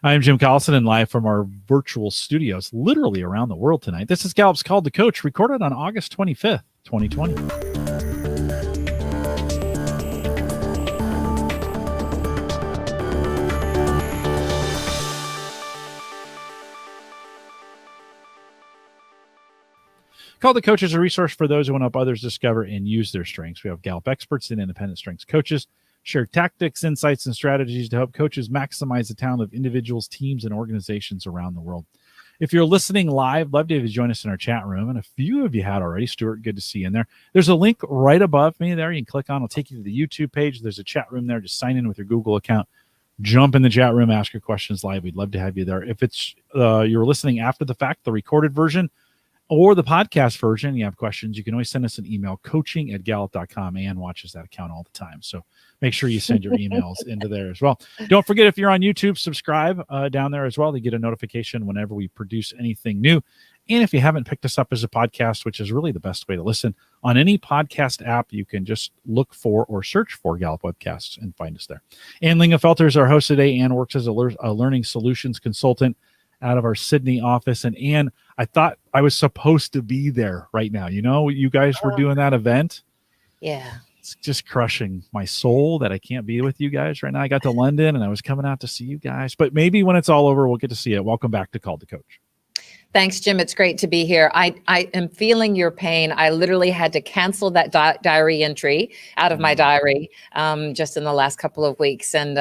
I'm Jim Collison and live from our virtual studios, literally around the world tonight. This is Gallup's Call to Coach, recorded on August 25th, 2020. Call to Coach is a resource for those who want to help others discover and use their strengths. We have Gallup experts and independent strengths coaches share tactics, insights, and strategies to help coaches maximize the talent of individuals, teams, and organizations around the world. If you're listening live, love to have you join us in our chat room. And a few of you had already. Stuart, good to see you in there. There's a link right above me there. You can click on. It'll take you to the YouTube page. There's a chat room there. Just sign in with your Google account. Jump in the chat room. Ask your questions live. We'd love to have you there. If it's you're listening after the fact, the recorded version, or the podcast version, you have questions, you can always send us an email, coaching@gallup.com. Ann watches that account all the time. So make sure you send your emails into there as well. Don't forget, if you're on YouTube, subscribe down there as well to get a notification whenever we produce anything new. And if you haven't picked us up as a podcast, which is really the best way to listen, on any podcast app, you can just look for or search for Gallup Webcasts and find us there. Ann Lingenfelter is our host today. Ann works as a learning solutions consultant out of our Sydney office. And Ann, I thought I was supposed to be there right now. You know, you guys were doing that event. Yeah. It's just crushing my soul that I can't be with you guys right now. I got to London and I was coming out to see you guys, but maybe when it's all over, we'll get to see it. Welcome back to Call to Coach. Thanks, Jim. It's great to be here. I am feeling your pain. I literally had to cancel that diary entry out of my diary just in the last couple of weeks. And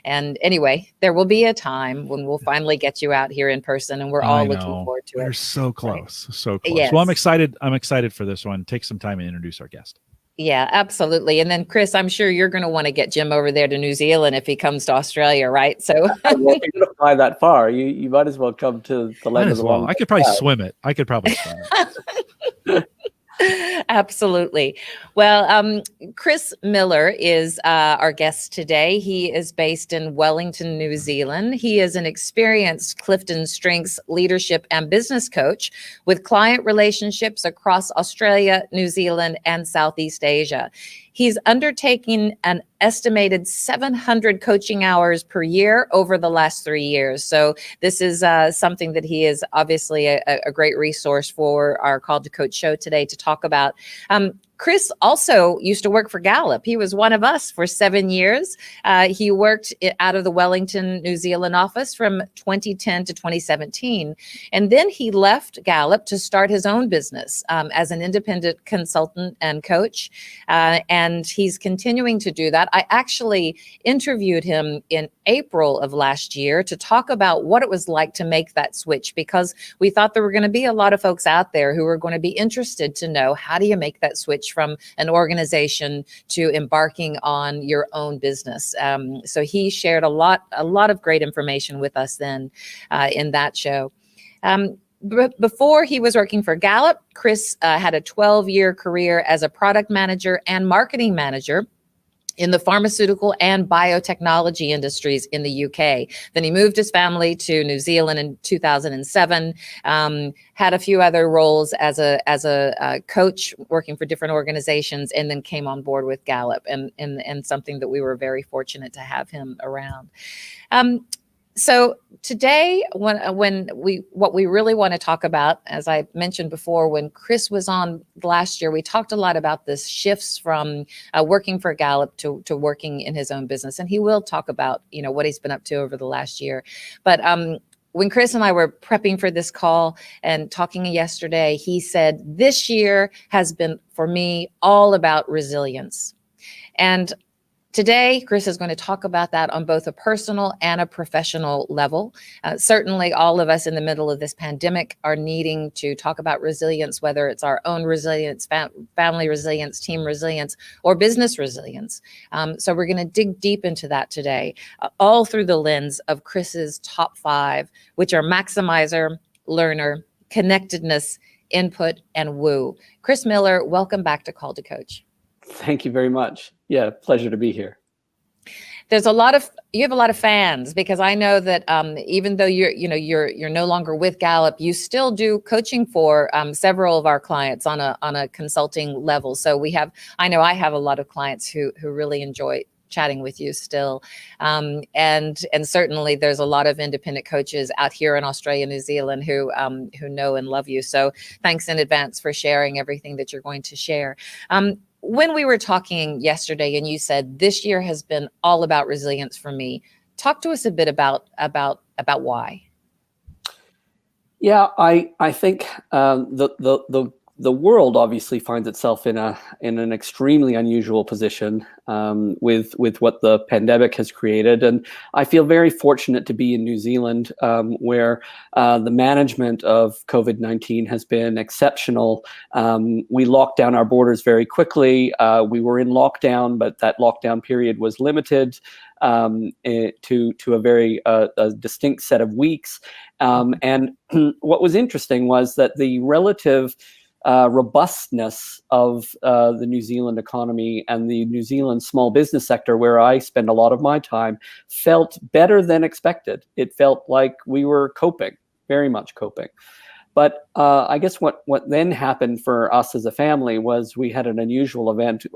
anyway, there will be a time when we'll finally get you out here in person, and we're all looking forward to it. We're so close, so close. Yes. Well, I'm excited. I'm excited for this one. Take some time and introduce our guest. Yeah, absolutely. And then, Chris, I'm sure you're going to want to get Jim over there to New Zealand if he comes to Australia, right? So, well, if you're going to fly that far, you might as well come to the land of the long. I could probably swim it. Absolutely. Well, Chris Miller is our guest today. He is based in Wellington, New Zealand. He is an experienced CliftonStrengths leadership and business coach with client relationships across Australia, New Zealand, and Southeast Asia. He's undertaking an estimated 700 coaching hours per year over the last 3 years. So this is something that he is obviously a great resource for our Call to Coach show today to talk about. Chris also used to work for Gallup. He was one of us for 7 years. He worked out of the Wellington, New Zealand office from 2010 to 2017. And then he left Gallup to start his own business as an independent consultant and coach. And he's continuing to do that. I actually interviewed him in April of last year to talk about what it was like to make that switch, because we thought there were going to be a lot of folks out there who were going to be interested to know, how do you make that switch from an organization to embarking on your own business? So he shared a lot of great information with us then in that show. Before he was working for Gallup, Chris had a 12-year career as a product manager and marketing manager in the pharmaceutical and biotechnology industries in the UK. Then he moved his family to New Zealand in 2007, had a few other roles as a coach working for different organizations, and then came on board with Gallup, and something that we were very fortunate to have him around. So today, what we really want to talk about, as I mentioned before, when Chris was on last year, we talked a lot about this shifts from working for Gallup to working in his own business, and he will talk about what he's been up to over the last year. But when Chris and I were prepping for this call and talking yesterday, he said, "This year has been for me all about resilience," and today, Chris is going to talk about that on both a personal and a professional level. Certainly, all of us in the middle of this pandemic are needing to talk about resilience, whether it's our own resilience, family resilience, team resilience, or business resilience. So we're going to dig deep into that today, all through the lens of Chris's top 5, which are maximizer, learner, connectedness, input, and woo. Chris Miller, welcome back to Call to Coach. Thank you very much. Yeah, pleasure to be here. You have a lot of fans, because I know that even though you're no longer with Gallup, you still do coaching for several of our clients on a consulting level. So I know I have a lot of clients who really enjoy chatting with you still. And certainly there's a lot of independent coaches out here in Australia, New Zealand who know and love you. So thanks in advance for sharing everything that you're going to share. When we were talking yesterday and you said this year has been all about resilience for me, talk to us a bit about why. Yeah, I think the world obviously finds itself in an extremely unusual position with what the pandemic has created, and I feel very fortunate to be in New Zealand, where the management of COVID-19 has been exceptional. We locked down our borders very quickly. We were in lockdown, but that lockdown period was limited to a very a distinct set of weeks. And what was interesting was that the relative robustness of the New Zealand economy and the New Zealand small business sector, where I spend a lot of my time, felt better than expected. It felt like we were coping, very much coping. But I guess what then happened for us as a family was we had an unusual event.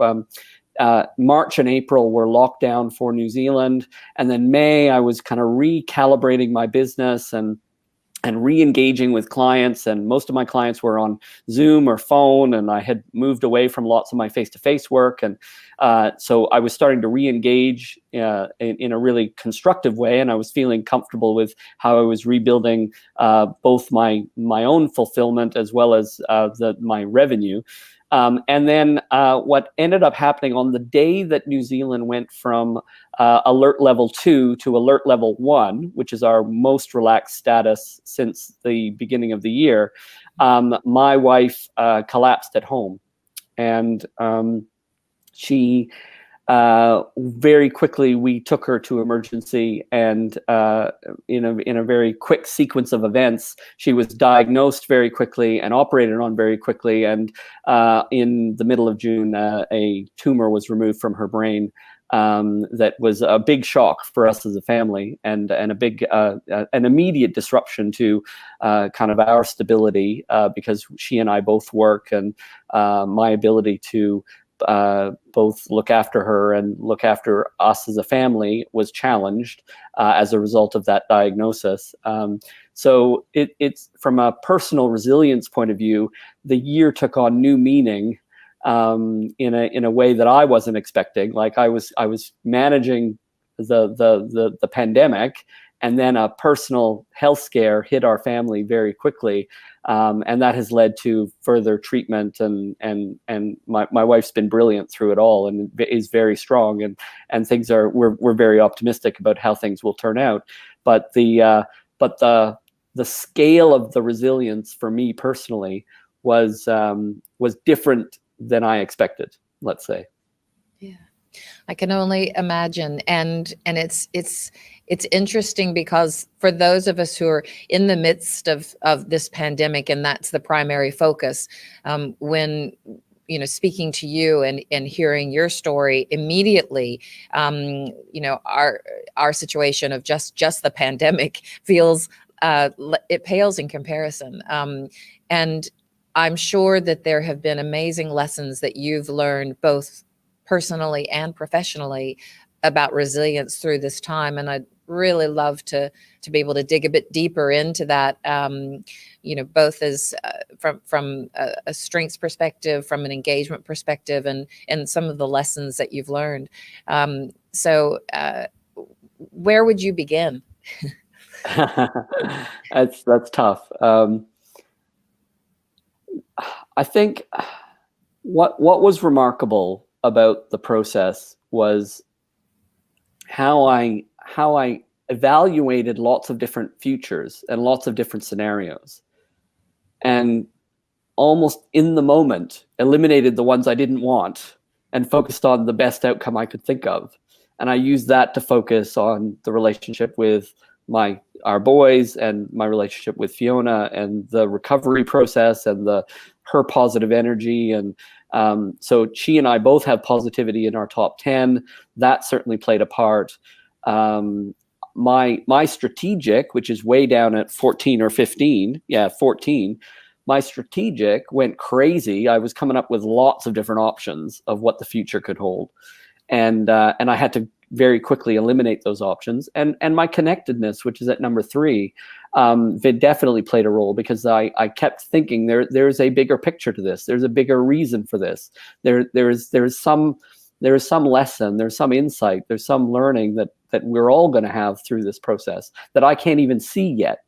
March and April were locked down for New Zealand, and then May I was kind of recalibrating my business and re-engaging with clients, and most of my clients were on Zoom or phone, and I had moved away from lots of my face-to-face work, and so I was starting to re-engage in a really constructive way, and I was feeling comfortable with how I was rebuilding both my own fulfillment as well as my revenue. And then what ended up happening on the day that New Zealand went from alert level 2 to alert level 1, which is our most relaxed status since the beginning of the year, my wife collapsed at home. And she very quickly, we took her to emergency, and in a very quick sequence of events, she was diagnosed very quickly and operated on very quickly. And in the middle of June, a tumor was removed from her brain. That was a big shock for us as a family, and a big an immediate disruption to kind of our stability, because she and I both work, and my ability to both look after her and look after us as a family was challenged as a result of that diagnosis. So it's from a personal resilience point of view, the year took on new meaning in a way that I wasn't expecting. Like I was managing the pandemic, and then a personal health scare hit our family very quickly, and that has led to further treatment. And my wife's been brilliant through it all, and is very strong. And things are we're very optimistic about how things will turn out. But the scale of the resilience for me personally was different than I expected, let's say. Yeah, I can only imagine. And it's interesting because for those of us who are in the midst of this pandemic, and that's the primary focus, when speaking to you and hearing your story immediately, our situation of just the pandemic feels it pales in comparison. And I'm sure that there have been amazing lessons that you've learned both personally and professionally about resilience through this time. And I'd really love to be able to dig a bit deeper into that, both as from a strengths perspective, from an engagement perspective, and some of the lessons that you've learned. So where would you begin? That's tough. I think what was remarkable about the process was how I evaluated lots of different futures and lots of different scenarios, and almost in the moment eliminated the ones I didn't want and focused on the best outcome I could think of. And I used that to focus on the relationship with our boys, and my relationship with Fiona, and the recovery process, and her positive energy. And so she and I both have positivity in our top 10. That certainly played a part. My strategic, which is way down at 14 or 15, 14, my strategic went crazy. I was coming up with lots of different options of what the future could hold. and I had to very quickly eliminate those options. And my connectedness, which is at number 3, it definitely played a role, because I kept thinking there's a bigger picture to this. There's a bigger reason for this. There's some lesson, there's some insight, there's some learning that we're all going to have through this process that I can't even see yet.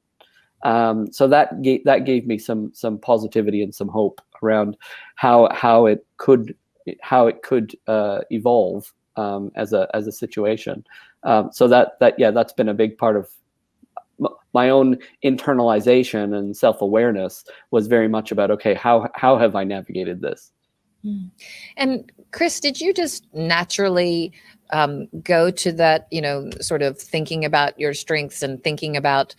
So that gave me some positivity and some hope around how it could evolve as a situation. So that's been a big part of my own internalization, and self-awareness was very much about, okay, how have I navigated this? And Chris, did you just naturally go to that, sort of thinking about your strengths and thinking about,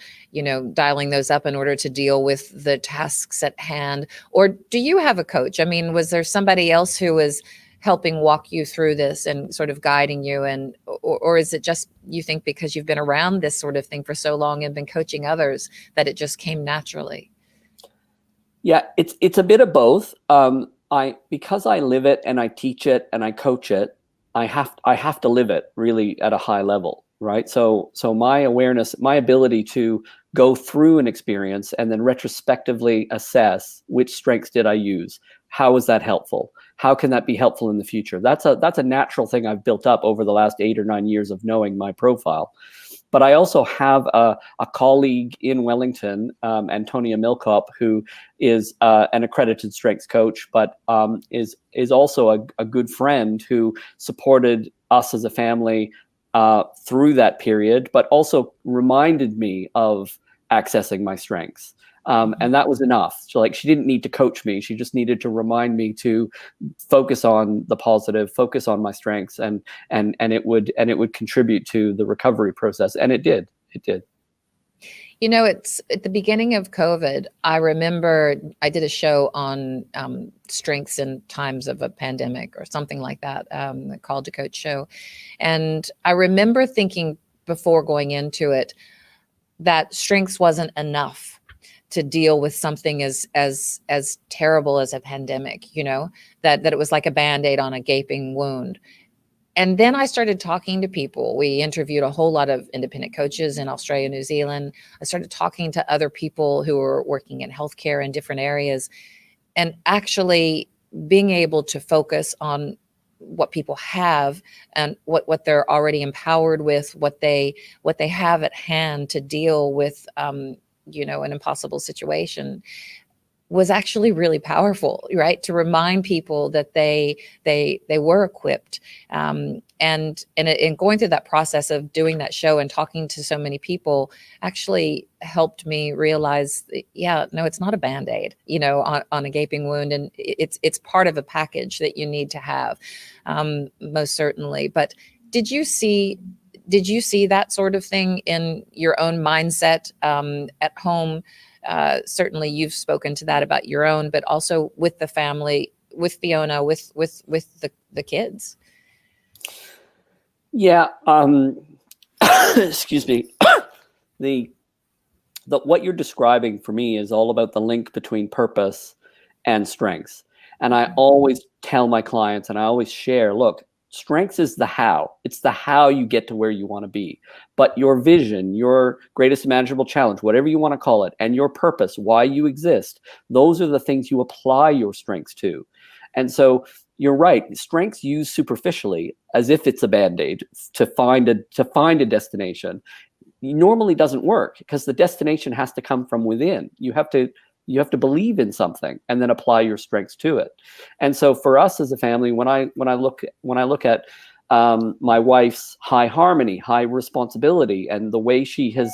dialing those up in order to deal with the tasks at hand? Or do you have a coach? I mean, was there somebody else who was helping walk you through this and sort of guiding you? And or is it just, you think, because you've been around this sort of thing for so long and been coaching others, that it just came naturally? Yeah, it's a bit of both. Because I live it and I teach it and I coach it, I have to live it really at a high level, right? So my awareness, my ability to go through an experience and then retrospectively assess which strengths did I use, how was that helpful? How can that be helpful in the future? That's a natural thing I've built up over the last 8 or 9 years of knowing my profile. But I also have a colleague in Wellington, Antonia Milkop, who is an accredited strengths coach, but is also a good friend who supported us as a family through that period, but also reminded me of accessing my strengths. And that was enough. So she didn't need to coach me. She just needed to remind me to focus on the positive, focus on my strengths, and it would contribute to the recovery process. And it did. It did. It's at the beginning of COVID. I remember I did a show on strengths in times of a pandemic or something like that, the Call to Coach show. And I remember thinking before going into it that strengths wasn't enough to deal with something as terrible as a pandemic, that it was like a Band-Aid on a gaping wound. And then I started talking to people. We interviewed a whole lot of independent coaches in Australia, New Zealand. I started talking to other people who were working in healthcare in different areas, and actually being able to focus on what people have and what they're already empowered with, what they have at hand to deal with an impossible situation, was actually really powerful, right? To remind people that they were equipped, and in going through that process of doing that show and talking to so many people actually helped me realize, no, it's not a Band-Aid, on a gaping wound, and it's part of a package that you need to have, most certainly. But did you see that sort of thing in your own mindset at home? Certainly you've spoken to that about your own, but also with the family, with Fiona, with the kids. Yeah. Excuse me. What you're describing for me is all about the link between purpose and strengths. And I always tell my clients, and I always share, look, strengths is the how. It's the how you get to where you want to be. But your vision, your greatest imaginable challenge, whatever you want to call it, and your purpose, why you exist, those are the things you apply your strengths to. And so you're right, strengths used superficially as if it's a Band-Aid to find a destination normally doesn't work, because the destination has to come from within. You have to believe in something and then apply your strengths to it. And so for us as a family, when I look at my wife's high harmony, high responsibility, and the way she has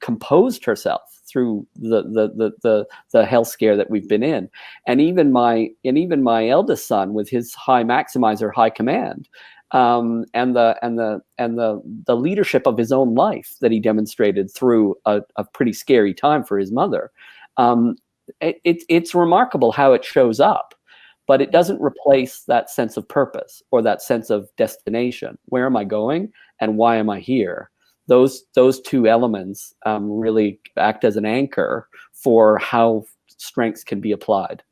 composed herself through the health scare that we've been in, and even my eldest son with his high maximizer, high command, and the leadership of his own life that he demonstrated through a pretty scary time for his mother. It's remarkable how it shows up, but it doesn't replace that sense of purpose or that sense of destination. Where am I going and why am I here? Those two elements really act as an anchor for how strengths can be applied.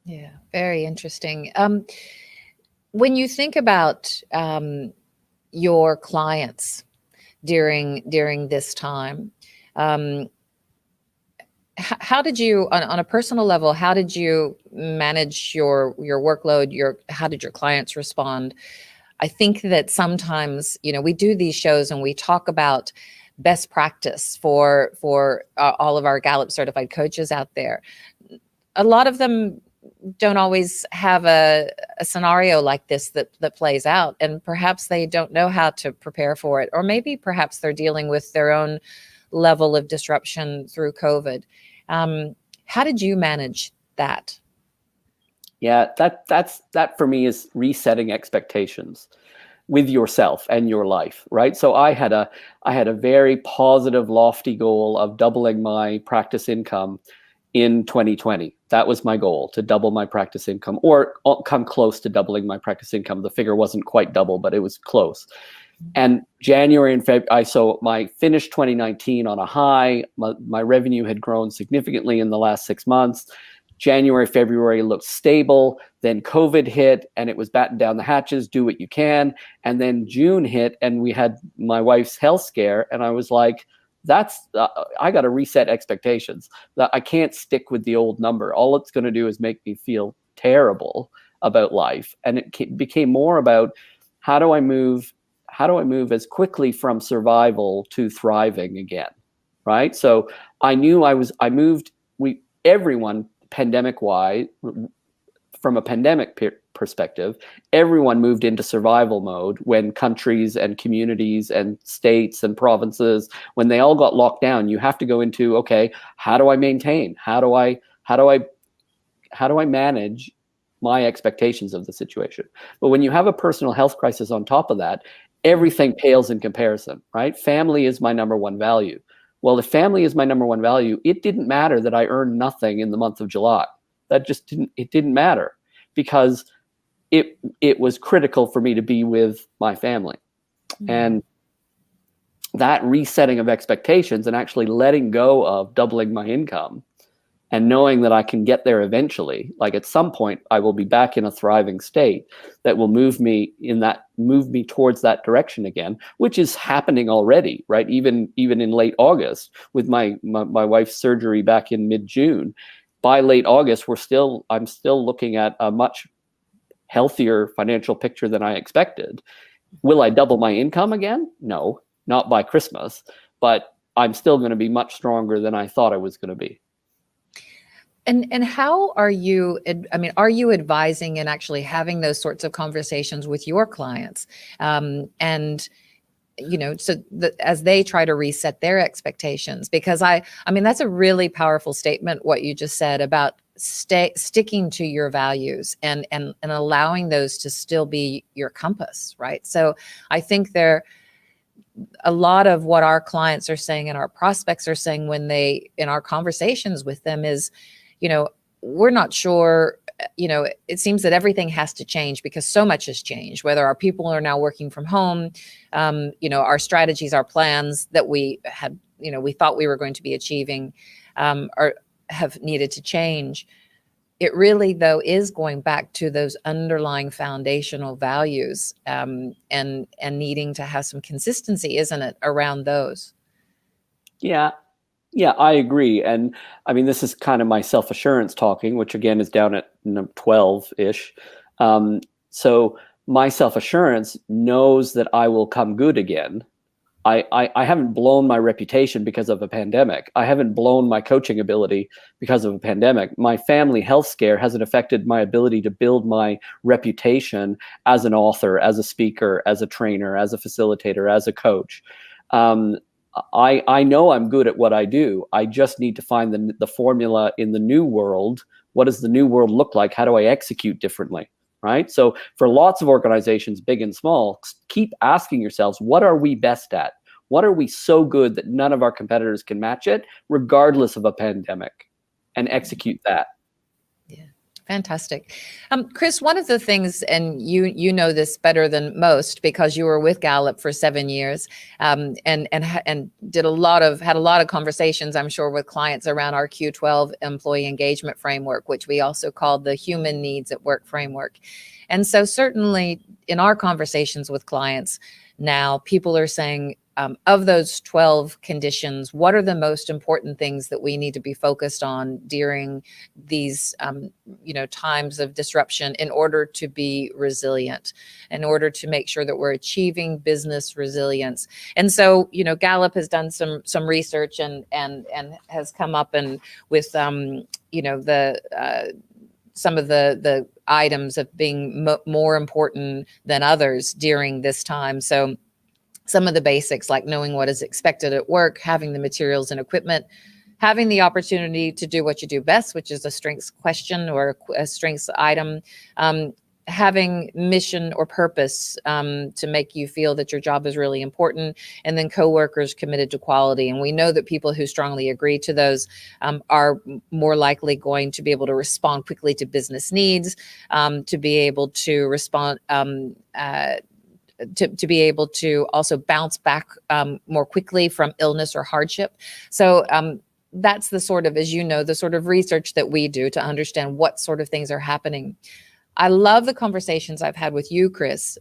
Yeah, very interesting. When you think about your clients during this time, how did you, on a personal level, how did you manage your workload? How did your clients respond? I think that sometimes, we do these shows and we talk about best practice for all of our Gallup certified coaches out there. A lot of them don't always have a scenario like this that plays out, and perhaps they don't know how to prepare for it, or maybe perhaps they're dealing with their own level of disruption through COVID. How did you manage that? Yeah, that for me is resetting expectations with yourself and your life, right? So I had a very positive, lofty goal of doubling my practice income in 2020. That was my goal, to double my practice income, or come close to doubling my practice income. The figure wasn't quite double, but it was close. And January and February, so my finished 2019 on a high. My revenue had grown significantly in the last 6 months. January, February looked stable. Then COVID hit and it was batten down the hatches, do what you can. And then June hit and we had my wife's health scare. And I was like, I got to reset expectations. That I can't stick with the old number. All it's going to do is make me feel terrible about life. And it became more about how do I move as quickly from survival to thriving again, right? So I knew everyone pandemic-wide, from a pandemic perspective, everyone moved into survival mode when countries and communities and states and provinces, when they all got locked down. You have to go into, okay, how do I maintain? How do I manage my expectations of the situation? But when you have a personal health crisis on top of that, everything pales in comparison, right? Family is my number one value. Well, if family is my number one value, it didn't matter that I earned nothing in the month of July. It didn't matter, because it was critical for me to be with my family. Mm-hmm. And that resetting of expectations and actually letting go of doubling my income and knowing that I can get there eventually, like at some point I will be back in a thriving state that will move me towards that direction again, which is happening already, right? Even in late August with my wife's surgery back in mid-June. By late August, I'm still looking at a much healthier financial picture than I expected. Will I double my income again? No, not by Christmas, but I'm still going to be much stronger than I thought I was going to be. And how are you, are you advising and actually having those sorts of conversations with your clients? As they try to reset their expectations, because that's a really powerful statement, what you just said about sticking to your values and allowing those to still be your compass, right? So I think a lot of what our clients are saying and our prospects are saying in our conversations with them is, we're not sure, it seems that everything has to change because so much has changed, whether our people are now working from home, our strategies, our plans that we had, we thought we were going to be achieving, have needed to change. It really, though, is going back to those underlying foundational values, and needing to have some consistency, isn't it, around those? Yeah, I agree. And this is kind of my self-assurance talking, which again is down at 12-ish. So my self-assurance knows that I will come good again. I haven't blown my reputation because of a pandemic. I haven't blown my coaching ability because of a pandemic. My family health scare hasn't affected my ability to build my reputation as an author, as a speaker, as a trainer, as a facilitator, as a coach. I know I'm good at what I do. I just need to find the formula in the new world. What does the new world look like? How do I execute differently? Right? So for lots of organizations, big and small, keep asking yourselves, what are we best at? What are we so good that none of our competitors can match it, regardless of a pandemic? And execute that. Yeah, Fantastic. Chris, one of the things, and you know this better than most because you were with Gallup for 7 years, and had a lot of conversations, I'm sure, with clients around our Q12 employee engagement framework, which we also call the Human Needs at Work framework. And so certainly in our conversations with clients now, people are saying, of those 12 conditions, what are the most important things that we need to be focused on during these, times of disruption in order to be resilient, in order to make sure that we're achieving business resilience? And so, Gallup has done some research and has come up and with, some of the items of being more important than others during this time. So some of the basics, like knowing what is expected at work, having the materials and equipment, having the opportunity to do what you do best, which is a strengths question or a strengths item, having mission or purpose to make you feel that your job is really important, and then coworkers committed to quality. And we know that people who strongly agree to those are more likely going to be able to respond quickly to business needs, to be able to respond to be able to also bounce back more quickly from illness or hardship. So that's the sort of, as you know, the sort of research that we do to understand what sort of things are happening. I love the conversations I've had with you, Chris,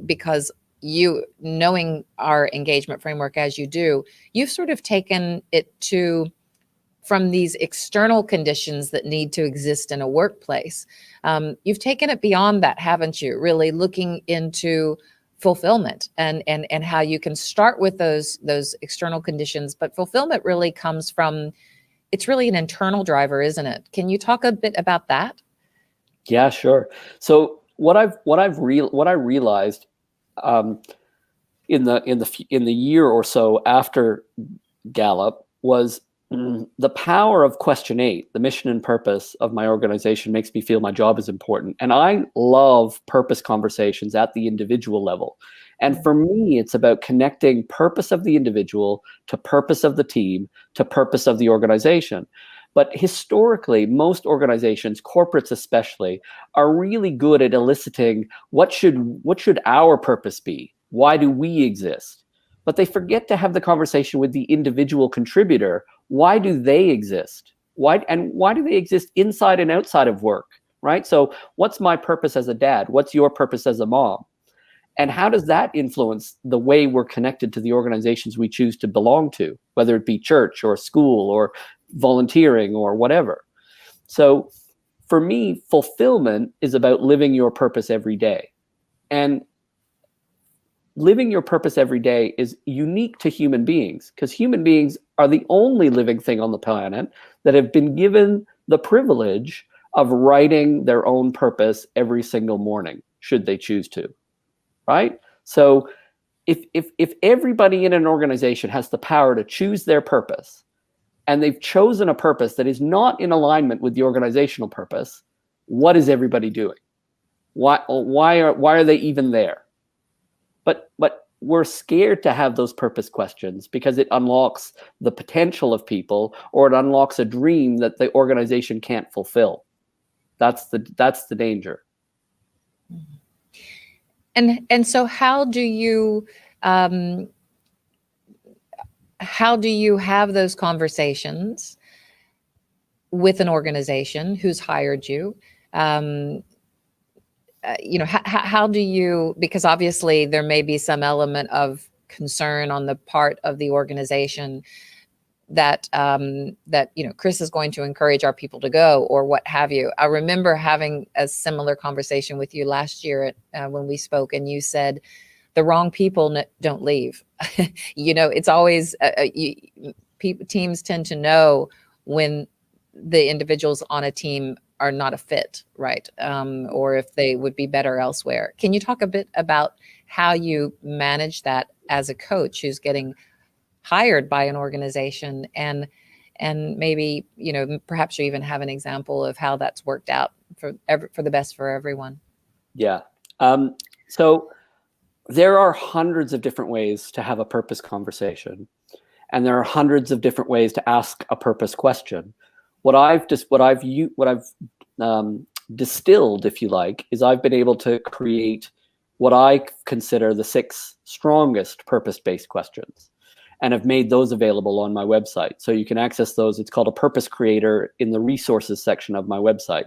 because you, knowing our engagement framework as you do, you've sort of taken it from these external conditions that need to exist in a workplace. You've taken it beyond that, haven't you? Really looking into fulfillment and how you can start with those external conditions, but fulfillment really comes from, it's really an internal driver, isn't it? Can you talk a bit about that? Yeah, sure. So what I realized in the year or so after Gallup was the power of question 8, the mission and purpose of my organization makes me feel my job is important. And I love purpose conversations at the individual level. And for me, it's about connecting purpose of the individual to purpose of the team to purpose of the organization. But historically, most organizations, corporates especially, are really good at eliciting what should our purpose be? Why do we exist? But they forget to have the conversation with the individual contributor. Why do they exist? Why do they exist inside and outside of work, right? So what's my purpose as a dad? What's your purpose as a mom? And how does that influence the way we're connected to the organizations we choose to belong to, whether it be church or school or volunteering or whatever? So for me, fulfillment is about living your purpose every day. And living your purpose every day is unique to human beings, because human beings are the only living thing on the planet that have been given the privilege of writing their own purpose every single morning, should they choose to, right? So if everybody in an organization has the power to choose their purpose, and they've chosen a purpose that is not in alignment with the organizational purpose, what is everybody doing? Why are they even there? But we're scared to have those purpose questions because it unlocks the potential of people, or it unlocks a dream that the organization can't fulfill. That's the danger. And so how do you have those conversations with an organization who's hired you? How do you, because obviously there may be some element of concern on the part of the organization that Chris is going to encourage our people to go, or what have you. I remember having a similar conversation with you last year when we spoke, and you said the wrong people don't leave. It's always teams tend to know when the individuals on a team are not a fit, right? Or if they would be better elsewhere. Can you talk a bit about how you manage that as a coach who's getting hired by an organization, and maybe, perhaps you even have an example of how that's worked out for the best for everyone? Yeah. So there are hundreds of different ways to have a purpose conversation, and there are hundreds of different ways to ask a purpose question. What I've distilled, if you like, is I've been able to create what I consider the 6 strongest purpose-based questions, and have made those available on my website. So you can access those. It's called a purpose creator in the resources section of my website.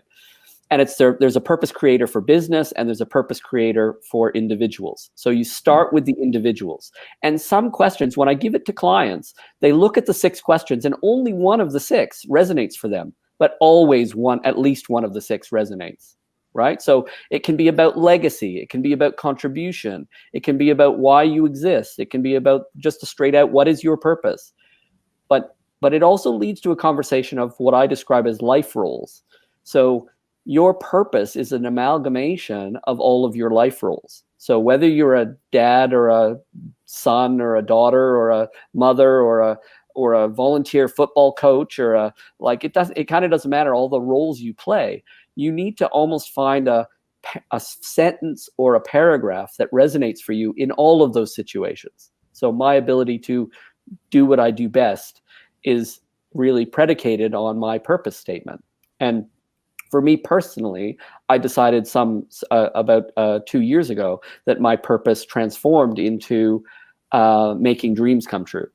And there's a purpose creator for business, and there's a purpose creator for individuals. So you start with the individuals. And some questions, when I give it to clients, they look at the 6 questions and only one of the 6 resonates for them, but always at least one of the 6 resonates. Right? So it can be about legacy. It can be about contribution. It can be about why you exist. It can be about just a straight out, what is your purpose? But it also leads to a conversation of what I describe as life roles. So your purpose is an amalgamation of all of your life roles. So whether you're a dad or a son or a daughter or a mother or a volunteer football coach or it kind of doesn't matter all the roles you play. You need to almost find a sentence or a paragraph that resonates for you in all of those situations. So my ability to do what I do best is really predicated on my purpose statement. And for me personally, I decided about 2 years ago that my purpose transformed into making dreams come true.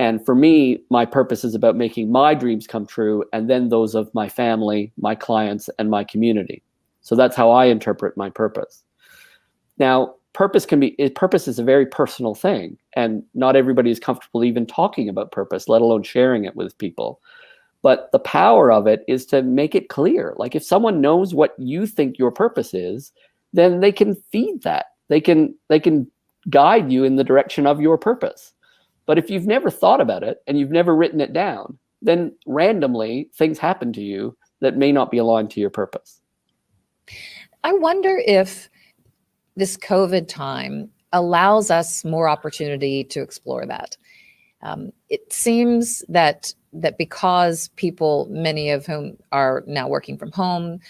And for me, my purpose is about making my dreams come true, and then those of my family, my clients, and my community. So that's how I interpret my purpose. Now, purpose is a very personal thing, and not everybody is comfortable even talking about purpose, let alone sharing it with people. But the power of it is to make it clear. Like if someone knows what you think your purpose is, then they can feed that. They can guide you in the direction of your purpose. But if you've never thought about it and you've never written it down, then randomly things happen to you that may not be aligned to your purpose. I wonder if this COVID time allows us more opportunity to explore that. It seems that because people, many of whom are now working from home,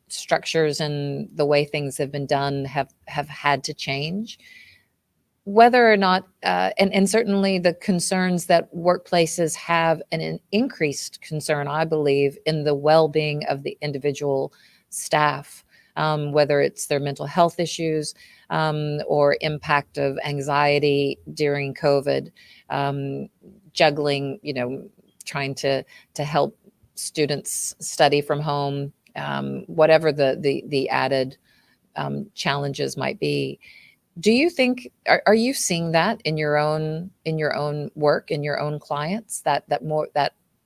structures and the way things have been done have had to change. Whether or not, and certainly the concerns that workplaces have an increased concern, I believe, in the well-being of the individual staff, whether it's their mental health issues or impact of anxiety during COVID, juggling, trying to help students study from home, whatever the added challenges might be. Do you think, are you seeing that in your own work, in your own clients, that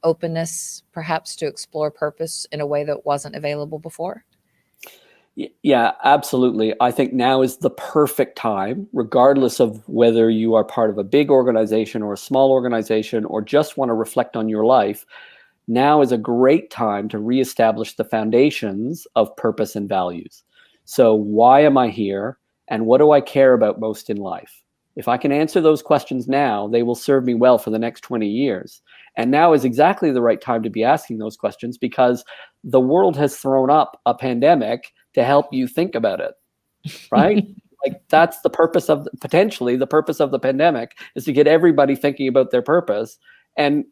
openness perhaps to explore purpose in a way that wasn't available before? Yeah, absolutely. I think now is the perfect time, regardless of whether you are part of a big organization or a small organization or just want to reflect on your life. Now is a great time to reestablish the foundations of purpose and values. So why am I here? And what do I care about most in life? If I can answer those questions now, they will serve me well for the next 20 years. And now is exactly the right time to be asking those questions because the world has thrown up a pandemic to help you think about it, right? Like that's the purpose of, potentially the purpose of the pandemic is to get everybody thinking about their purpose and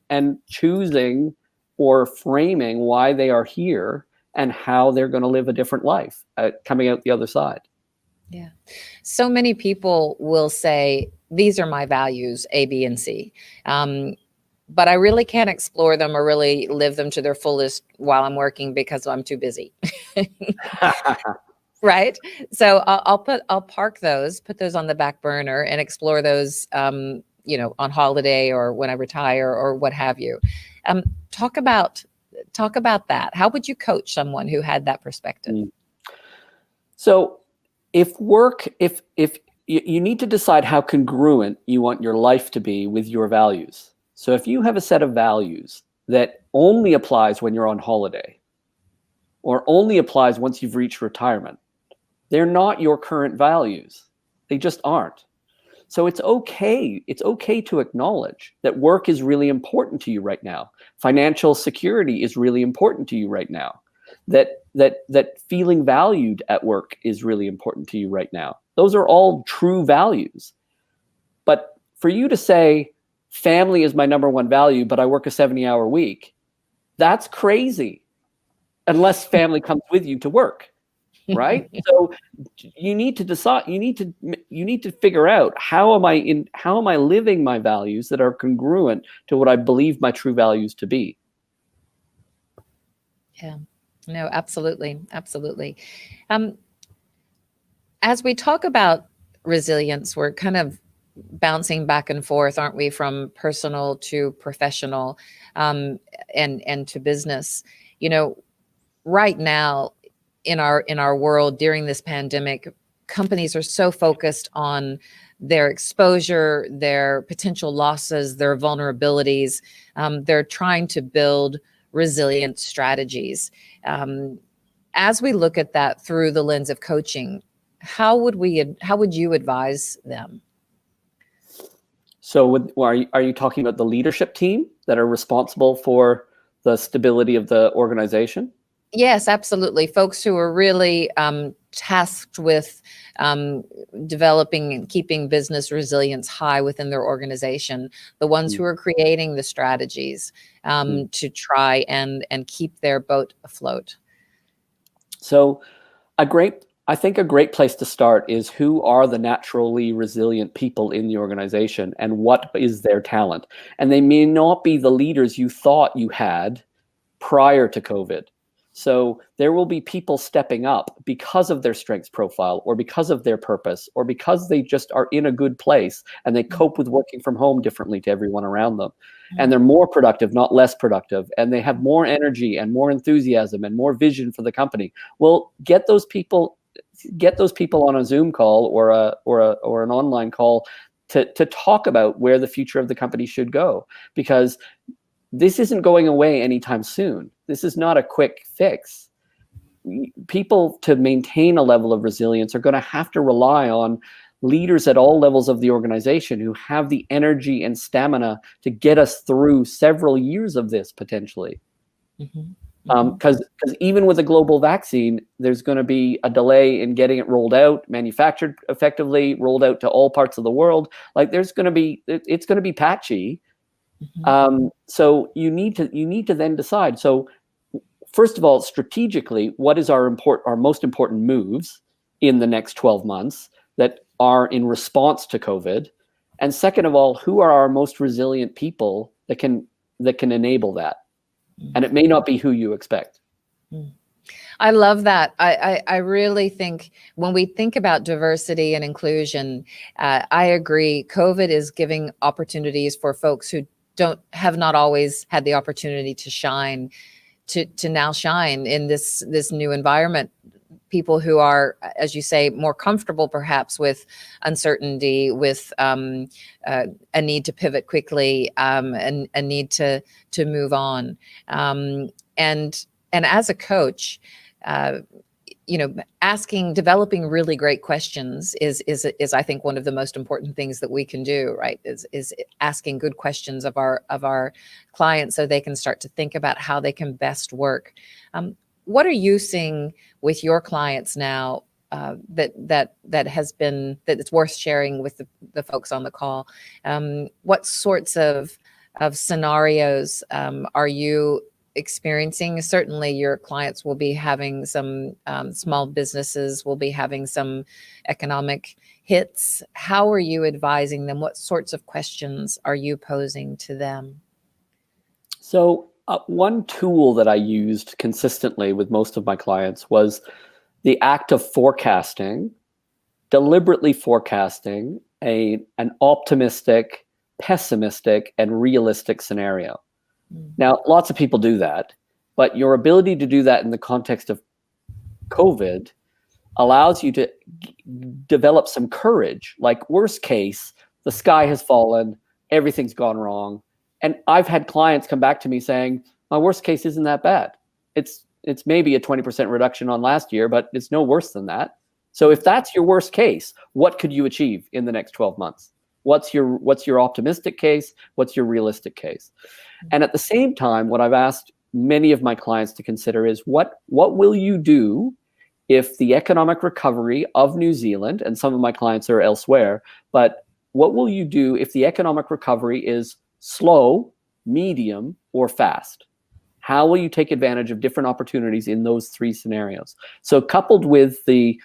choosing or framing why they are here and how they're going to live a different life coming out the other side. Yeah. So many people will say, these are my values, A, B, and C. But I really can't explore them or really live them to their fullest while I'm working because I'm too busy. Right. So I'll park those, put those on the back burner and explore those, on holiday or when I retire or what have you. Talk about that. How would you coach someone who had that perspective? So if you need to decide how congruent you want your life to be with your values. So if you have a set of values that only applies when you're on holiday or only applies once you've reached retirement, they're not your current values. They just aren't. So it's okay. It's okay to acknowledge that work is really important to you right now. Financial security is really important to you right now. That feeling valued at work is really important to you right now. Those are all true values. But for you to say, family is my number one value, but I work a 70-hour week, that's crazy. unless family comes with you to work, right? So you need to decide, you need to figure out how am I living my values that are congruent to what I believe my true values to be. Yeah, no, absolutely. Absolutely. As we talk about resilience, we're kind of bouncing back and forth, aren't we, from personal to professional, and to business. You know, right now in our world during this pandemic, companies are so focused on their exposure, their potential losses, their vulnerabilities. They're trying to build resilient strategies. As we look at that through the lens of coaching, how would you advise them? So are you talking about the leadership team that are responsible for the stability of the organization? Yes, absolutely. Folks who are really tasked with developing and keeping business resilience high within their organization, the ones who are creating the strategies to try and keep their boat afloat. So I think a great place to start is who are the naturally resilient people in the organization and what is their talent. And they may not be the leaders you thought you had prior to COVID. So there will be people stepping up because of their strengths profile or because of their purpose or because they just are in a good place and they cope with working from home differently to everyone around them. And they're more productive, not less productive. And they have more energy and more enthusiasm and more vision for the company. Well, get those people on a Zoom call or an online call to talk about where the future of the company should go, because this isn't going away anytime soon. This is not a quick fix. People, to maintain a level of resilience, are going to have to rely on leaders at all levels of the organization who have the energy and stamina to get us through several years of this potentially. Because even with a global vaccine, there's going to be a delay in getting it rolled out, manufactured effectively, rolled out to all parts of the world. Like it's going to be patchy. So you need to then decide. So first of all, strategically, what is our most important moves in the next 12 months that are in response to COVID? And second of all, who are our most resilient people that can enable that? And it may not be who you expect. I love that. I really think when we think about diversity and inclusion, I agree. COVID is giving opportunities for folks who have not always had the opportunity to shine, to now shine in this new environment. People who are, as you say, more comfortable perhaps with uncertainty, with a need to pivot quickly, and a need to move on. And as a coach, developing really great questions is I think one of the most important things that we can do, right? Is asking good questions of our clients so they can start to think about how they can best work. What are you seeing with your clients now that it's worth sharing with the folks on the call? What sorts of scenarios are you experiencing? Certainly your clients will be having some small businesses will be having some economic hits. How are you advising them? What sorts of questions are you posing to them? So one tool that I used consistently with most of my clients was the act of forecasting, deliberately forecasting an optimistic, pessimistic, and realistic scenario. Now, lots of people do that, but your ability to do that in the context of COVID allows you to develop some courage. Like, worst case, the sky has fallen, everything's gone wrong. And I've had clients come back to me saying, my worst case isn't that bad. It's maybe a 20% reduction on last year, but it's no worse than that. So if that's your worst case, what could you achieve in the next 12 months? What's your optimistic case? What's your realistic case? And at the same time, what I've asked many of my clients to consider is what will you do if the economic recovery of New Zealand, and some of my clients are elsewhere, but what will you do if the economic recovery is slow, medium, or fast? How will you take advantage of different opportunities in those three scenarios? So coupled with the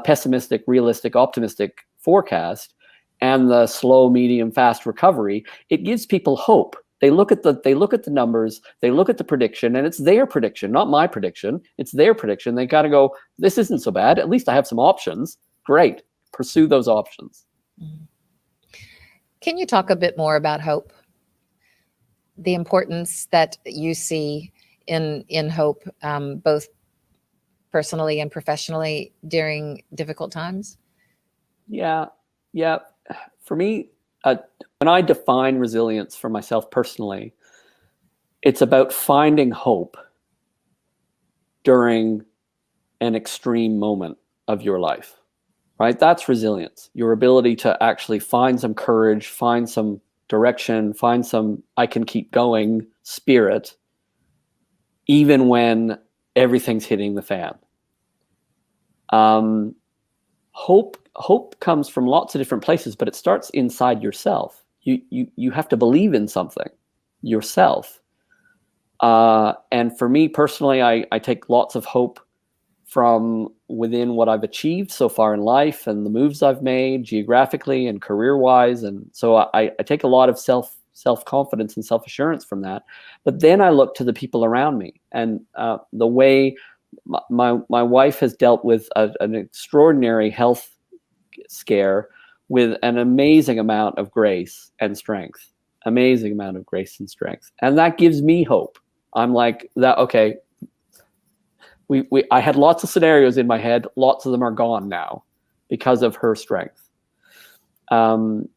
pessimistic, realistic, optimistic forecast and the slow, medium, fast recovery, it gives people hope. They look at the numbers, they look at the prediction, and it's their prediction, not my prediction. It's their prediction. They got to go, this isn't so bad. At least I have some options. Great. Pursue those options. Can you talk a bit more about hope? The importance that you see in hope, both personally and professionally during difficult times? Yeah. For me, when I define resilience for myself personally, it's about finding hope during an extreme moment of your life, right? That's resilience. Your ability to actually find some courage, find some direction, find some I can keep going spirit, even when everything's hitting the fan. Hope comes from lots of different places, but it starts inside yourself. You have to believe in something yourself. And for me personally, I take lots of hope from within what I've achieved so far in life and the moves I've made geographically and career-wise. And so I take a lot of self-confidence and self-assurance from that. But then I look to the people around me and the way my wife has dealt with an extraordinary health scare with an amazing amount of grace and strength, and that gives me hope. I'm like that. Okay. I had lots of scenarios in my head. Lots of them are gone now because of her strength. And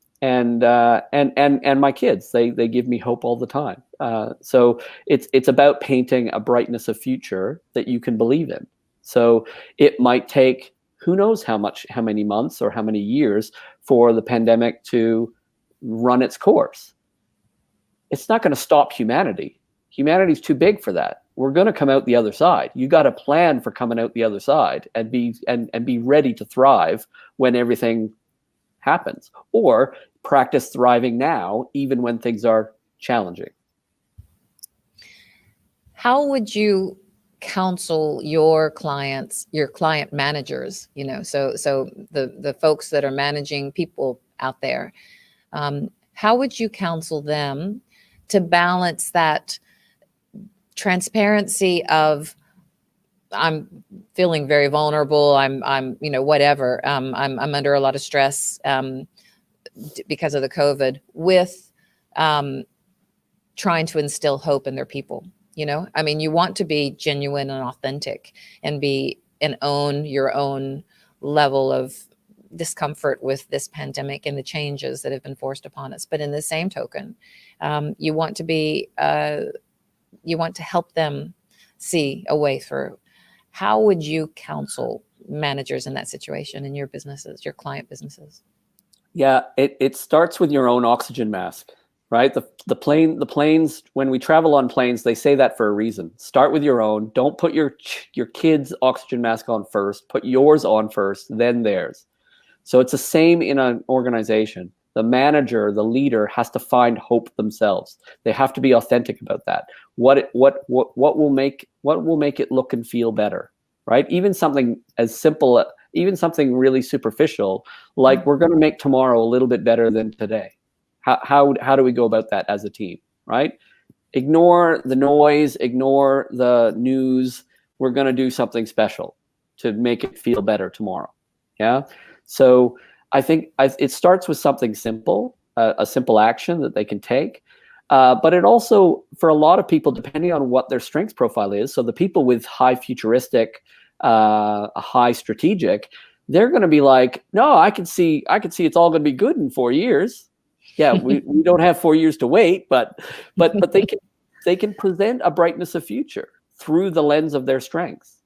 my kids, they give me hope all the time. So it's about painting a brightness of future that you can believe in. So it might take, who knows how many months or how many years for the pandemic to run its course. It's not going to stop humanity. Humanity's too big for that. We're going to come out the other side. You got to plan for coming out the other side and be ready to thrive when everything happens, or practice thriving now, even when things are challenging. How would you counsel your clients, your client managers, so the folks that are managing people out there, how would you counsel them to balance that transparency of, I'm feeling very vulnerable, I'm whatever, I'm under a lot of stress because of the COVID, with trying to instill hope in their people? You want to be genuine and authentic and own your own level of discomfort with this pandemic and the changes that have been forced upon us. But in the same token, you want to help them see a way through. How would you counsel managers in that situation in your businesses, your client businesses? Yeah, it starts with your own oxygen mask. Right? The planes, when we travel on planes, they say that for a reason. Start with your own. Don't put your kids' oxygen mask on first. Put yours on first, then theirs. So it's the same in an organization. The manager, the leader has to find hope themselves. They have to be authentic about that. What will make it look and feel better, right? Even something as simple, even something really superficial, like we're going to make tomorrow a little bit better than today. How do we go about that as a team, right? Ignore the noise, ignore the news. We're going to do something special to make it feel better tomorrow. Yeah. So I think it starts with something simple, a simple action that they can take. But it also, for a lot of people, depending on what their strengths profile is, so the people with high futuristic, high strategic, they're going to be like, no, I can see it's all going to be good in 4 years. Yeah, we don't have 4 years to wait, but they can present a brightness of future through the lens of their strengths.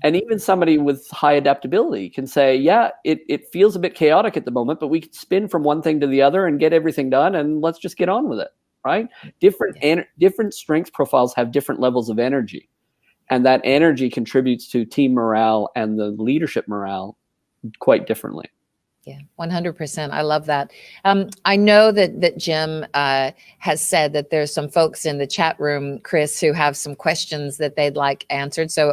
And even somebody with high adaptability can say, yeah, it feels a bit chaotic at the moment, but we can spin from one thing to the other and get everything done, and let's just get on with it, right? Different strength profiles have different levels of energy, and that energy contributes to team morale and the leadership morale quite differently. Yeah, 100%. I love that. I know that Jim has said that there's some folks in the chat room, Chris, who have some questions that they'd like answered. So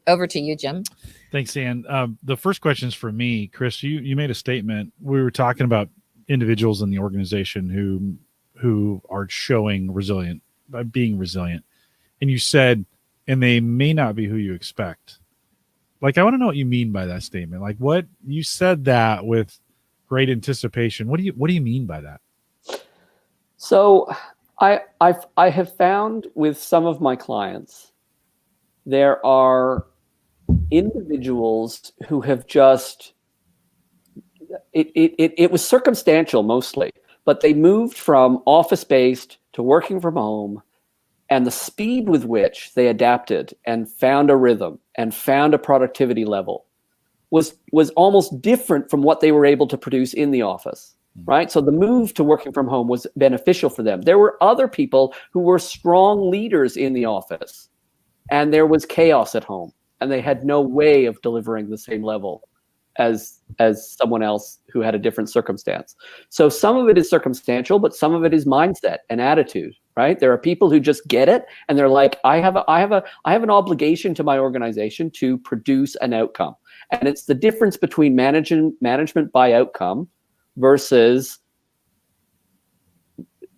over to you, Jim. Thanks, Ann. The first question is for me. Chris, you made a statement. We were talking about individuals in the organization who are showing being resilient. And you said, and they may not be who you expect. Like, I want to know what you mean by that statement. Like, what you said that with great anticipation. What do you mean by that? So I have found with some of my clients, there are individuals who have just, it was circumstantial mostly, but they moved from office-based to working from home, and the speed with which they adapted and found a rhythm and found a productivity level was almost different from what they were able to produce in the office, right? So the move to working from home was beneficial for them. There were other people who were strong leaders in the office, and there was chaos at home, and they had no way of delivering the same level as someone else who had a different circumstance. So some of it is circumstantial, but some of it is mindset and attitude, right? There are people who just get it, and they're like, I have an obligation to my organization to produce an outcome. And it's the difference between management by outcome versus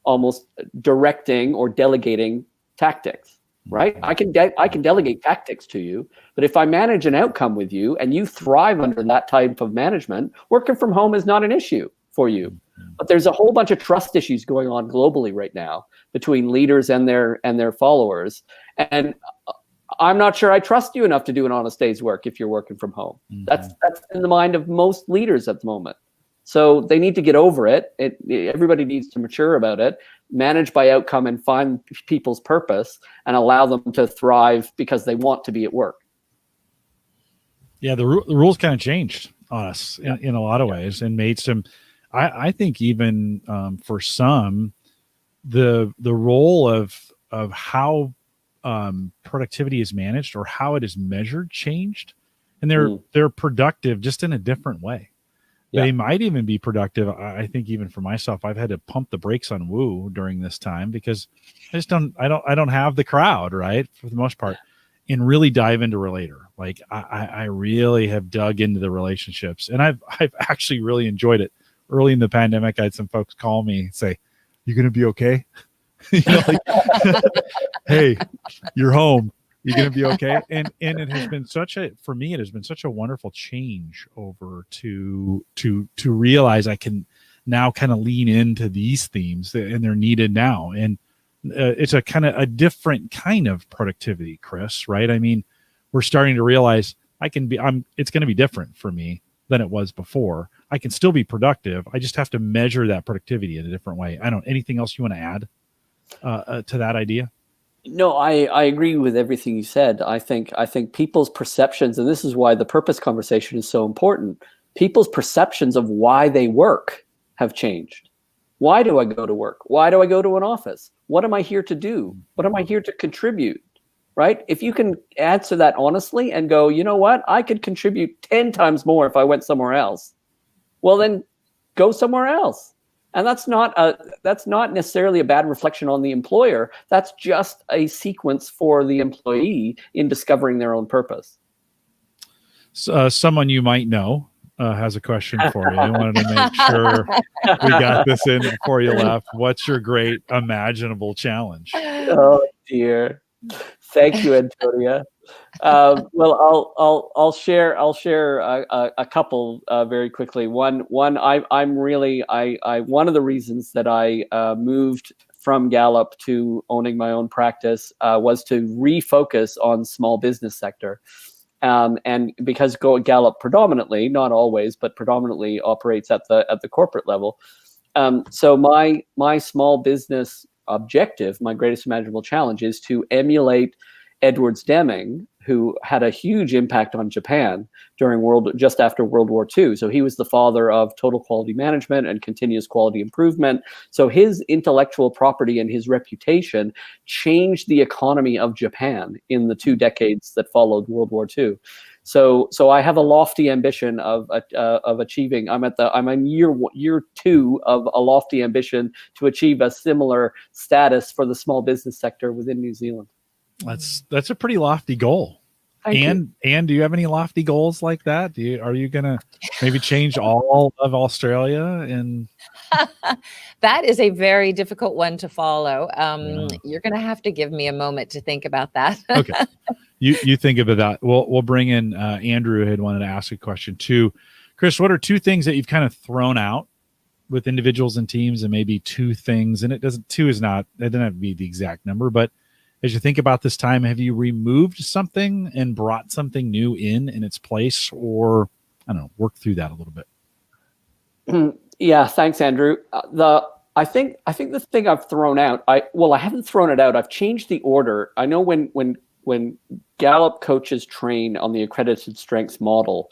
almost directing or delegating tactics. Right? I can delegate tactics to you, but if I manage an outcome with you and you thrive under that type of management, working from home is not an issue for you. But there's a whole bunch of trust issues going on globally right now between leaders and their followers. And I'm not sure I trust you enough to do an honest day's work if you're working from home. That's in the mind of most leaders at the moment. So they need to get over it. Everybody needs to mature about it, manage by outcome, and find people's purpose and allow them to thrive because they want to be at work. Yeah, the rules kind of changed on us in a lot of ways, and made some. I think even for some, the role of how productivity is managed or how it is measured changed, and they're productive just in a different way. Yeah. They might even be productive. I think even for myself, I've had to pump the brakes on woo during this time because I don't have the crowd, right, for the most part, and really dive into Relator. Like I really have dug into the relationships, and I've actually really enjoyed it. Early in the pandemic, I had some folks call me and say, "You going to be okay?" Like, "Hey, you're home. You're going to be okay." And it has been for me, it has been such a wonderful change over to realize I can now kind of lean into these themes and they're needed now. And it's a kind of a different kind of productivity, Chris, right? I mean, we're starting to realize it's going to be different for me than it was before. I can still be productive. I just have to measure that productivity in a different way. Anything else you want to add to that idea? No, I agree with everything you said. I think people's perceptions, and this is why the purpose conversation is so important. People's perceptions of why they work have changed. Why do I go to work? Why do I go to an office? What am I here to do? What am I here to contribute? Right? If you can answer that honestly and go, you know what? I could contribute 10 times more if I went somewhere else. Well, then go somewhere else. And that's not necessarily a bad reflection on the employer. That's just a sequence for the employee in discovering their own purpose. So, someone you might know has a question for you. I wanted to make sure we got this in before you left. What's your great imaginable challenge? Oh dear. Thank you, Antonia. Well, I'll share a couple very quickly. One one of the reasons that I moved from Gallup to owning my own practice was to refocus on small business sector. And because Gallup predominantly, not always, but predominantly operates at the corporate level. So my small business objective, my greatest imaginable challenge, is to emulate Edwards Deming, who had a huge impact on Japan just after World War II. So he was the father of total quality management and continuous quality improvement. So his intellectual property and his reputation changed the economy of Japan in the 2 decades that followed World War II. So I have a lofty ambition of achieving. I'm in year 2 of a lofty ambition to achieve a similar status for the small business sector within New Zealand. That's a pretty lofty goal. Thank you. And do you have any lofty goals like that? Are you gonna maybe change all of Australia? And that is a very difficult one to follow. Yeah. You're going to have to give me a moment to think about that. Okay, you think of that. We'll bring in Andrew, who had wanted to ask a question too. Chris, what are 2 things that you've kind of thrown out with individuals and teams, and maybe 2 things? And it doesn't have to be the exact number, but as you think about this time, have you removed something and brought something new in its place, or I don't know, work through that a little bit? Yeah, thanks, Andrew. I think the thing I've thrown out, I haven't thrown it out. I've changed the order. I know when Gallup coaches train on the accredited strengths model,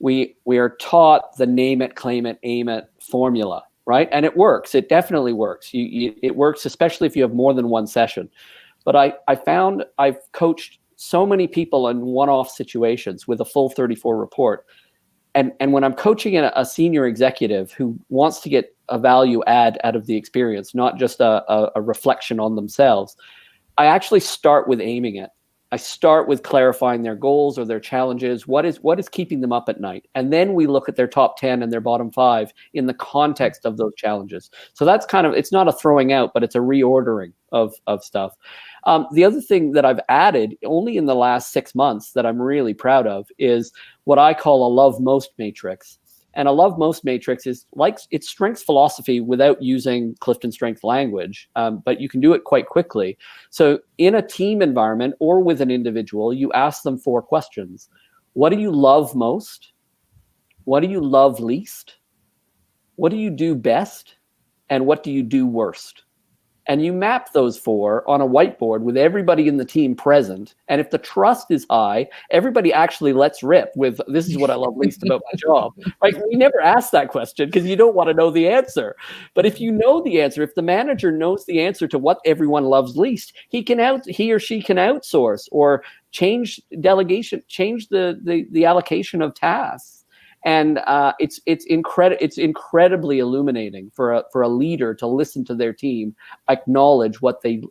we are taught the name it, claim it, aim it formula, right? And it works. It definitely works. It works, especially if you have more than one session. But I found I've coached so many people in one-off situations with a full 34 report. And when I'm coaching a senior executive who wants to get a value add out of the experience, not just a reflection on themselves, I actually start with aiming it. I start with clarifying their goals or their challenges. What is keeping them up at night? And then we look at their top 10 and their bottom 5 in the context of those challenges. So that's it's not a throwing out, but it's a reordering of stuff. The other thing that I've added only in the last 6 months that I'm really proud of is what I call a love most matrix. And a love most matrix is like it's strengths philosophy without using CliftonStrengths language, but you can do it quite quickly. So in a team environment or with an individual, you ask them 4 questions. What do you love most? What do you love least? What do you do best? And what do you do worst? And you map those 4 on a whiteboard with everybody in the team present. And if the trust is high, everybody actually lets rip with, this is what I love least about my job. Right? We never ask that question because you don't want to know the answer. But if you know the answer, if the manager knows the answer to what everyone loves least, he or she can outsource or change delegation, change the allocation of tasks. And it's incredibly illuminating for a leader to listen to their team, acknowledge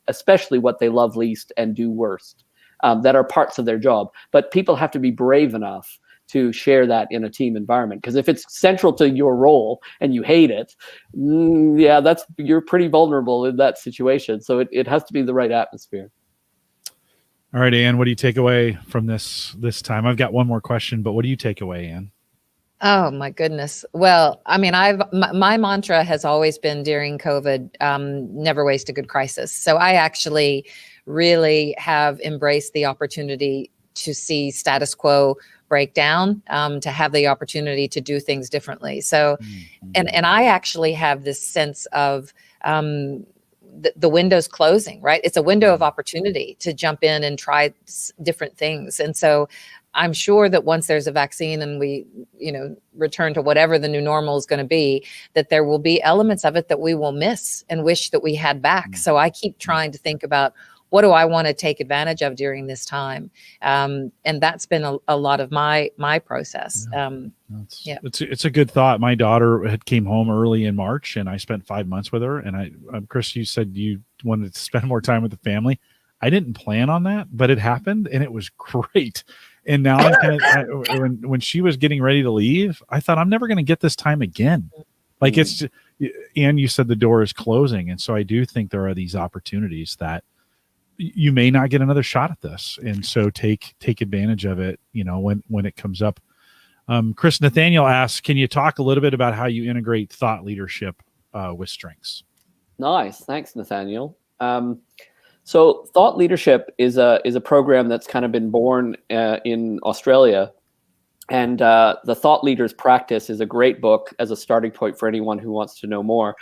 especially what they love least and do worst, that are parts of their job. But people have to be brave enough to share that in a team environment, because if it's central to your role and you hate it, you're pretty vulnerable in that situation. So it has to be the right atmosphere. All right, Anne, what do you take away from this time? I've got one more question, but what do you take away, Anne? Oh my goodness. Well, I mean, my mantra has always been during COVID, never waste a good crisis. So I actually really have embraced the opportunity to see status quo break down, to have the opportunity to do things differently. So, and I actually have this sense of, the window's closing, right? It's a window of opportunity to jump in and try different things. And so I'm sure that once there's a vaccine and we, return to whatever the new normal is going to be, that there will be elements of it that we will miss and wish that we had back. So I keep trying to think about, what do I want to take advantage of during this time? And that's been a lot of my process. It's a good thought. My daughter had came home early in March and I spent 5 months with her. And Chris, you said you wanted to spend more time with the family. I didn't plan on that, but it happened and it was great. And now I'm kind of, when she was getting ready to leave, I thought I'm never going to get this time again. Like it's just, and you said the door is closing. And so I do think there are these opportunities that you may not get another shot at this. And so take advantage of it, when it comes up. Chris Nathaniel asks, can you talk a little bit about how you integrate thought leadership with strengths? Nice. Thanks, Nathaniel. So thought leadership is a program that's kind of been born in Australia. And the Thought Leaders Practice is a great book as a starting point for anyone who wants to know more.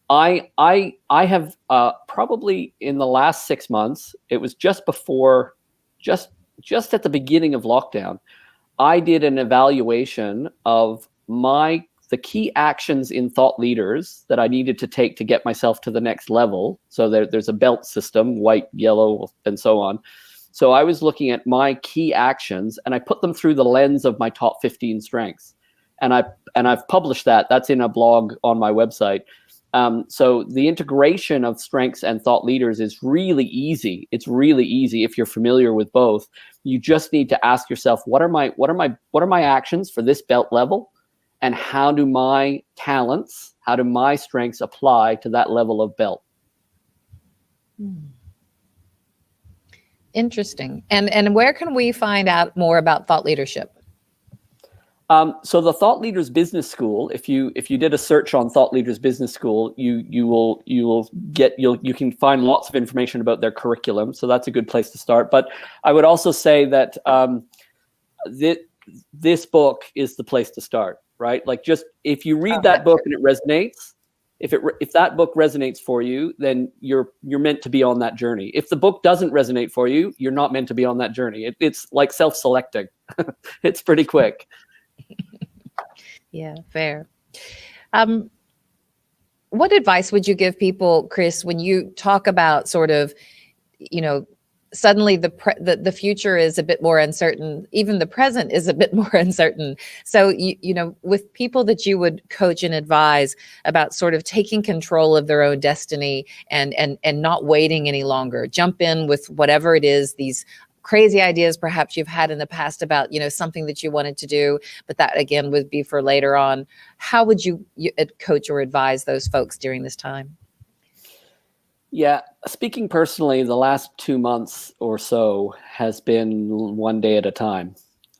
I have probably in the last 6 months, it was just at the beginning of lockdown, I did an evaluation of the key actions in thought leaders that I needed to take to get myself to the next level. So there's a belt system, white, yellow, and so on. So I was looking at my key actions and I put them through the lens of my top 15 strengths. And I've published that. That's in a blog on my website. So the integration of strengths and thought leaders is really easy. It's really easy if you're familiar with both. You just need to ask yourself, what are my actions for this belt level? And how do my talents, how do my strengths apply to that level of belt? Interesting. And where can we find out more about thought leadership? So the Thought Leaders Business School, if you did a search on Thought Leaders Business School, you can find lots of information about their curriculum. So that's a good place to start. But I would also say that this book is the place to start, right? Like, just if you read that book and it resonates, if that book resonates for you, then you're meant to be on that journey. If the book doesn't resonate for you, you're not meant to be on that journey. It's like self-selecting. It's pretty quick. Yeah, fair. What advice would you give people, Chris, when you talk about sort of, suddenly the future is a bit more uncertain, even the present is a bit more uncertain. So, with people that you would coach and advise about sort of taking control of their own destiny and not waiting any longer, jump in with whatever it is, these crazy ideas perhaps you've had in the past about, something that you wanted to do, but that again would be for later on. How would you coach or advise those folks during this time? Yeah, speaking personally, the last 2 months or so has been one day at a time,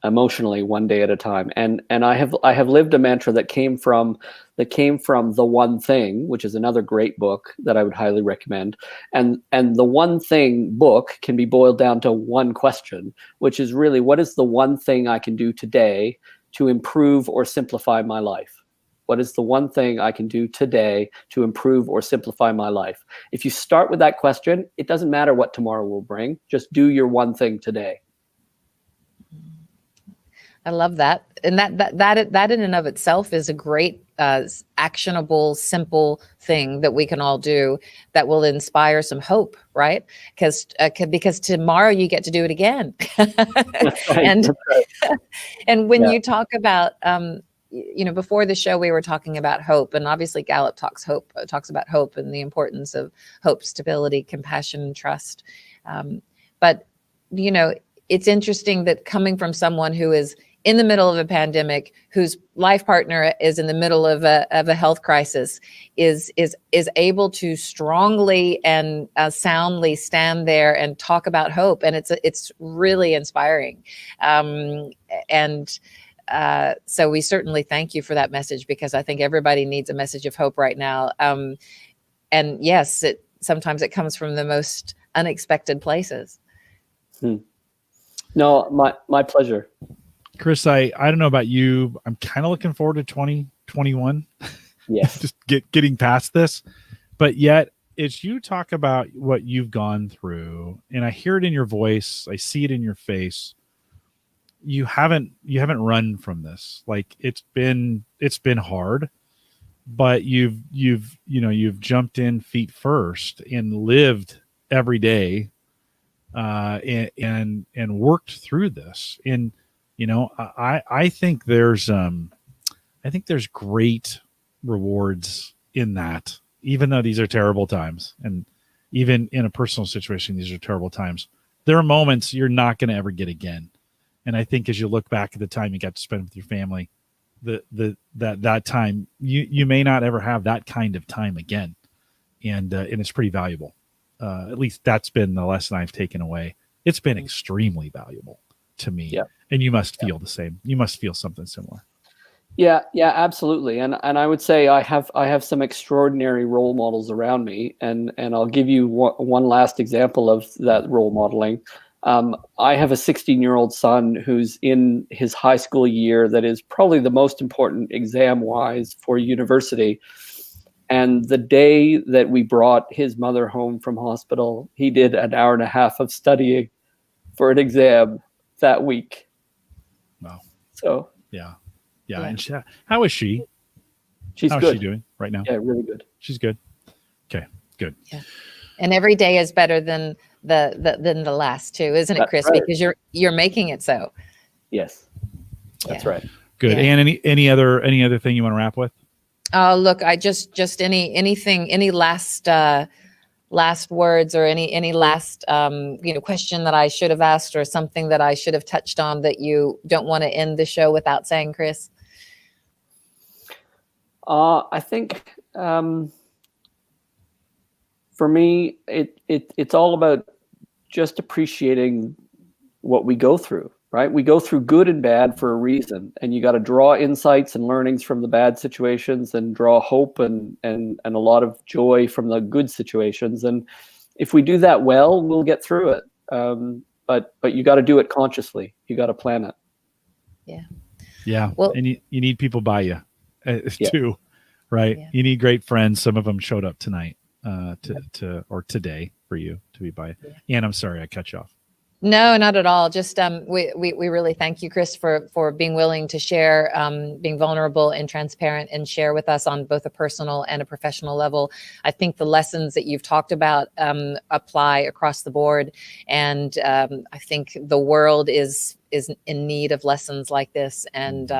emotionally one day at a time. And I have lived a mantra that came from The One Thing, which is another great book that I would highly recommend. And The One Thing book can be boiled down to one question, which is really, what is the one thing I can do today to improve or simplify my life? What is the one thing I can do today to improve or simplify my life? If you start with that question, it doesn't matter what tomorrow will bring. Just do your one thing today. I love that. And that in and of itself is a great, actionable, simple thing that we can all do that will inspire some hope, right? Because tomorrow you get to do it again. Right. And when you talk about, before the show, we were talking about hope, and obviously Gallup talks about hope and the importance of hope, stability, compassion, and trust. But it's interesting that coming from someone who is in the middle of a pandemic, whose life partner is in the middle of a health crisis, is able to strongly and soundly stand there and talk about hope, and it's really inspiring. So we certainly thank you for that message, because I think everybody needs a message of hope right now. And yes, sometimes it comes from the most unexpected places. No, my pleasure. Chris, I don't know about you. I'm kind of looking forward to 2021. Yes. Just getting past this. But yet, as you talk about what you've gone through, and I hear it in your voice, I see it in your face, you haven't run from this. Like, it's been hard, but you've jumped in feet first and lived every day, and worked through this. And I think there's great rewards in that, even though these are terrible times, and even in a personal situation, these are terrible times. There are moments you're not going to ever get again. And I think as you look back at the time you got to spend with your family, that time, you may not ever have that kind of time again. And it's pretty valuable. At least that's been the lesson I've taken away. It's been extremely valuable to me. Yeah. And you must feel the same. You must feel something similar. Yeah, absolutely. And I would say I have some extraordinary role models around me, and I'll give you one last example of that role modeling. I have a 16-year-old son who's in his high school year that is probably the most important exam-wise for university. And the day that we brought his mother home from hospital, he did an hour and a half of studying for an exam that week. Wow. So yeah. And how is she? She's How's good. she doing right now? Yeah, really good. She's good. Okay, good. Yeah. And every day is better than the last too, isn't it, That's Chris? right. Because you're making it so. Yes, that's Yeah. right. Good. Yeah. And any other thing you want to wrap with? Oh, look, I just any last words or any last question that I should have asked or something that I should have touched on that you don't want to end the show without saying, Chris? I think for me, it's all about just appreciating what we go through, right? We go through good and bad for a reason, and you got to draw insights and learnings from the bad situations and draw hope and a lot of joy from the good situations. And if we do that well, we'll get through it. But you got to do it consciously. You got to plan it. Yeah. Well, and you need people by you Yeah. too, right? Yeah. You need great friends. Some of them showed up tonight or today for you to be by. Yeah. And I'm sorry I cut you off. No, not at all. Just we really thank you, Chris, for being willing to share, being vulnerable and transparent and share with us on both a personal and a professional level. I think the lessons that you've talked about apply across the board, and I think the world is in need of lessons like this. And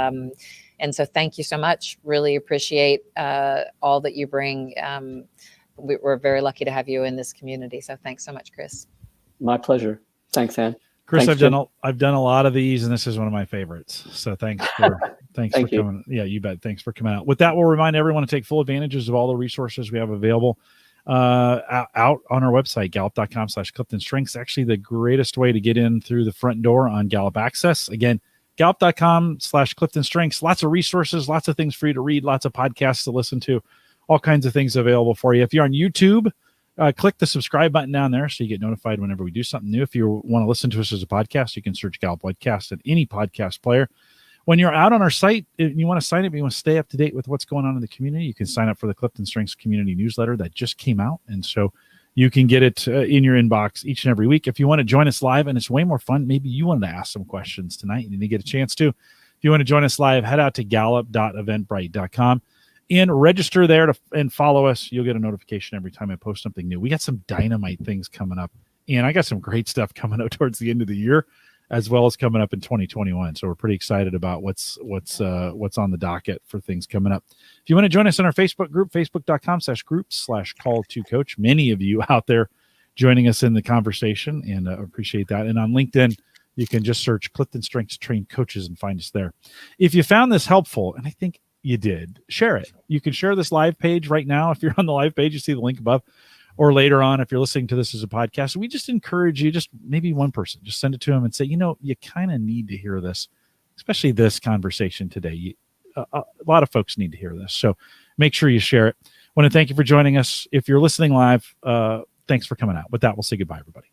so thank you so much. Really appreciate all that you bring. We're very lucky to have you in this community. So thanks so much, Chris. My pleasure. Thanks, Ann. Chris, Thanks, I've done a lot of these, and this is one of my favorites. So thanks for Thank for you. coming. Yeah, you bet. Thanks for coming out. With that, we'll remind everyone to take full advantages of all the resources we have available out on our website, gallup.com/CliftonStrengths. Actually, the greatest way to get in through the front door on Gallup Access. Again, gallup.com/CliftonStrengths. Lots of resources, lots of things for you to read, lots of podcasts to listen to, all kinds of things available for you. If you're on YouTube, click the subscribe button down there so you get notified whenever we do something new. If you want to listen to us as a podcast, you can search Gallup Podcast at any podcast player. When you're out on our site, if you want to sign up, you want to stay up to date with what's going on in the community, you can sign up for the Clifton Strengths community newsletter that just came out. And so you can get it in your inbox each and every week. If you want to join us live, and it's way more fun, maybe you wanted to ask some questions tonight and you get a chance to. If you want to join us live, head out to gallup.eventbrite.com. and register there and follow us. You'll get a notification every time I post something new. We got some dynamite things coming up, and I got some great stuff coming up towards the end of the year, as well as coming up in 2021. So we're pretty excited about what's on the docket for things coming up. If you want to join us on our Facebook group, facebook.com/groups/call2coach. Many of you out there joining us in the conversation, and appreciate that. And on LinkedIn, you can just search Clifton Strengths Trained Coaches and find us there. If you found this helpful, and I think you did, share it. You can share this live page right now. If you're on the live page, you see the link above, or later on, if you're listening to this as a podcast. We just encourage you, just maybe one person, just send it to them and say, you kind of need to hear this, especially this conversation today. A lot of folks need to hear this. So make sure you share it. I want to thank you for joining us. If you're listening live, thanks for coming out. With that, we'll say goodbye, everybody.